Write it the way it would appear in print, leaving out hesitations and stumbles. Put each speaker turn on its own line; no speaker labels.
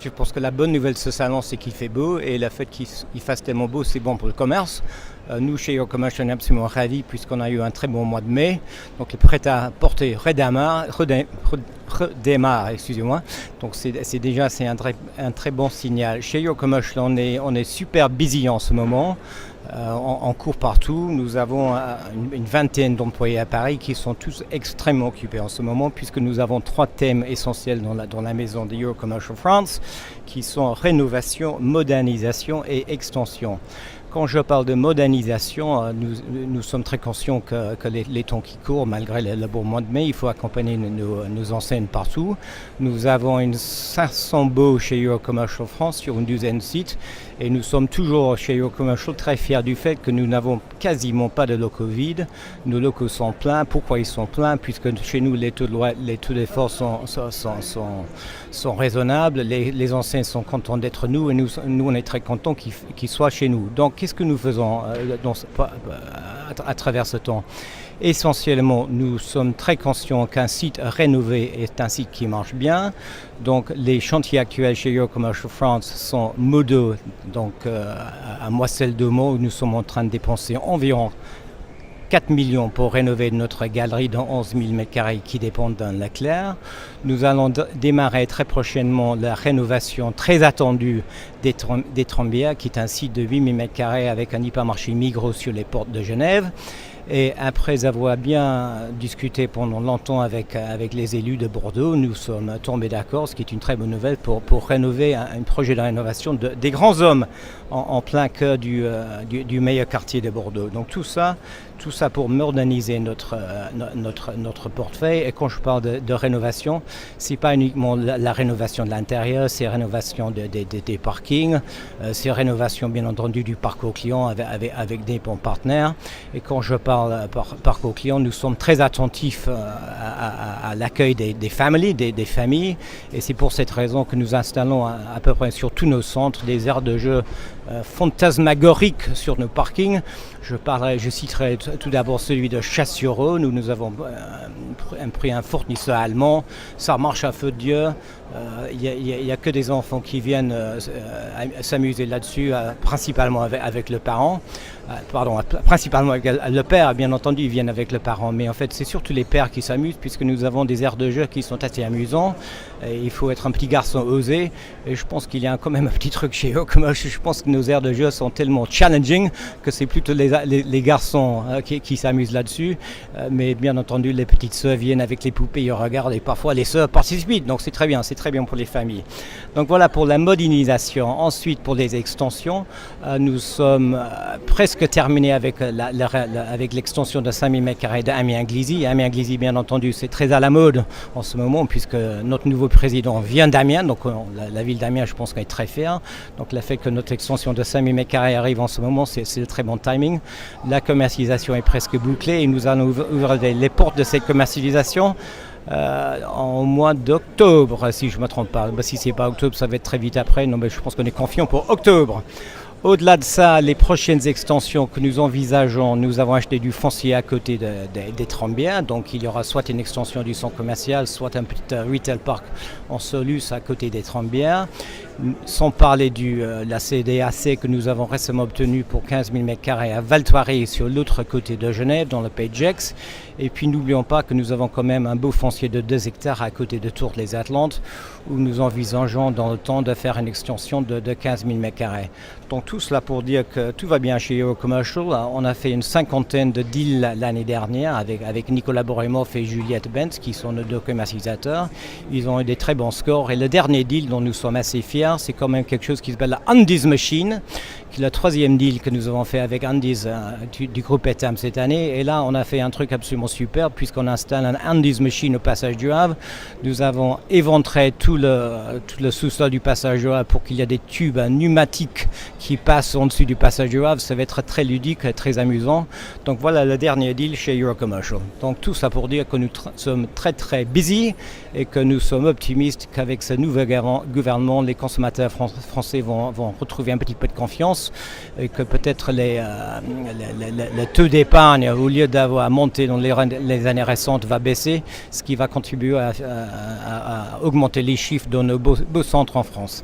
Je pense que la bonne nouvelle de ce salon, c'est qu'il fait beau et le fait qu'il fasse tellement beau, c'est bon pour le commerce. Nous, chez Eurocommerce, on est absolument ravis puisqu'on a eu un très bon mois de mai. Donc, le prêt-à-porter redémarre, excusez-moi. Donc, c'est un très bon signal. Chez Eurocommerce, on est super busy en ce moment. On court partout. Nous avons une vingtaine d'employés à Paris qui sont tous extrêmement occupés en ce moment puisque nous avons 3 thèmes essentiels dans la maison de Eurocommercial France qui sont rénovation, modernisation et extension. Quand je parle de modernisation, nous sommes très conscients que les temps qui courent, malgré le beau mois de mai, il faut accompagner nos enseignes partout. Nous avons une 500 baux chez Eurocommercial France sur une douzaine de sites et nous sommes toujours chez Eurocommercial très fiers du fait que nous n'avons quasiment pas de locaux vides. Nos locaux sont pleins. Pourquoi ils sont pleins? Puisque chez nous, les taux d'effort sont raisonnables. Les enseignes sont contents d'être nous et nous on est très contents qu'ils soient chez nous. Donc, qu'est-ce que nous faisons à travers ce temps? Essentiellement, nous sommes très conscients qu'un site rénové est un site qui marche bien. Donc, les chantiers actuels chez Eurocommercial France sont modaux, donc à Moisselles-d'Aumont, où nous sommes en train de dépenser environ 4 millions pour rénover notre galerie dans 11 000 m² qui dépendent d'un Leclerc. Nous allons démarrer très prochainement la rénovation très attendue des Trembières, qui est un site de 8 000 m² avec un hypermarché Migros sur les portes de Genève. Et après avoir bien discuté pendant longtemps avec les élus de Bordeaux, nous sommes tombés d'accord, ce qui est une très bonne nouvelle, pour rénover un projet de rénovation des grands hommes en plein cœur du meilleur quartier de Bordeaux. Donc tout ça pour moderniser notre portefeuille. Et quand je parle de rénovation, c'est pas uniquement la rénovation de l'intérieur, c'est rénovation des parkings, c'est rénovation bien entendu du parcours client avec des bons partenaires. Et quand je parle parcours client, nous sommes très attentifs à l'accueil des familles. Et c'est pour cette raison que nous installons à peu près sur tous nos centres des aires de jeu fantasmagoriques sur nos parkings. Je citerai tout d'abord celui de Chasse-sur-Eau. Nous avons pris un fournisseur allemand. Ça marche à feu de Dieu. Il n'y a que des enfants qui viennent s'amuser là-dessus, principalement avec le parent. Principalement avec le père, bien entendu, ils viennent avec le parent. Mais en fait, c'est surtout les pères qui s'amusent puisque nous avons des aires de jeu qui sont assez amusants. Et il faut être un petit garçon osé. Et je pense qu'il y a quand même un petit truc chez eux. Je pense que nos aires de jeu sont tellement challenging que c'est plutôt les garçons qui s'amusent là-dessus. Mais bien entendu, les petites sœurs viennent avec les poupées, ils regardent et parfois les sœurs participent. Donc c'est très bien pour les familles. Donc voilà pour la modernisation. Ensuite, pour les extensions, nous sommes presque terminés avec l'extension de 5000 m² d'Amiens-Glizy. Amiens-Glizy, bien entendu, c'est très à la mode en ce moment puisque notre nouveau président vient d'Amiens. Donc la ville d'Amiens, je pense qu'elle est très fière. Donc le fait que notre extension de 5000 m² arrive en ce moment, c'est de très bon timing. La commercialisation est presque bouclée et nous allons ouvrir les portes de cette commercialisation en mois d'octobre, si je ne me trompe pas. Si ce n'est pas octobre, ça va être très vite après. Non, mais je pense qu'on est confiant pour octobre. Au-delà de ça, les prochaines extensions que nous envisageons, nous avons acheté du foncier à côté des Trembières. Donc il y aura soit une extension du centre commercial, soit un petit retail park en Solus à côté des Trembières. Sans parler de la CDAC que nous avons récemment obtenue pour 15 000 m² à Val-Thoiry sur l'autre côté de Genève, dans le Pays de Gex. Et puis n'oublions pas que nous avons quand même un beau foncier de 2 hectares à côté de Tours-les-Atlantes, où nous envisageons dans le temps de faire une extension de 15 000 m². Donc tout cela pour dire que tout va bien chez Eurocommercial. On a fait une 50aine de deals l'année dernière avec Nicolas Boremov et Juliette Benz, qui sont nos 2 commercialisateurs. Ils ont eu des très bons scores. Et le dernier deal dont nous sommes assez fiers, c'est quand même quelque chose qui s'appelle la Andy's Machine, qui est le 3e deal que nous avons fait avec Andy's du groupe Etam cette année. Et là, on a fait un truc absolument super puisqu'on installe un Andy's Machine au passage du Havre. Nous avons éventré tout le sous-sol du passage du Havre pour qu'il y ait des tubes pneumatiques qui passent en dessus du passage du Havre. Ça va être très ludique et très amusant. Donc voilà le dernier deal chez Eurocommercial. Donc tout ça pour dire que nous sommes très très busy et que nous sommes optimistes qu'avec ce nouveau gouvernement, les conséquences consommateurs français vont retrouver un petit peu de confiance et que peut-être le taux d'épargne, au lieu d'avoir monté dans les années récentes, va baisser, ce qui va contribuer à augmenter les chiffres dans nos beaux centres en France.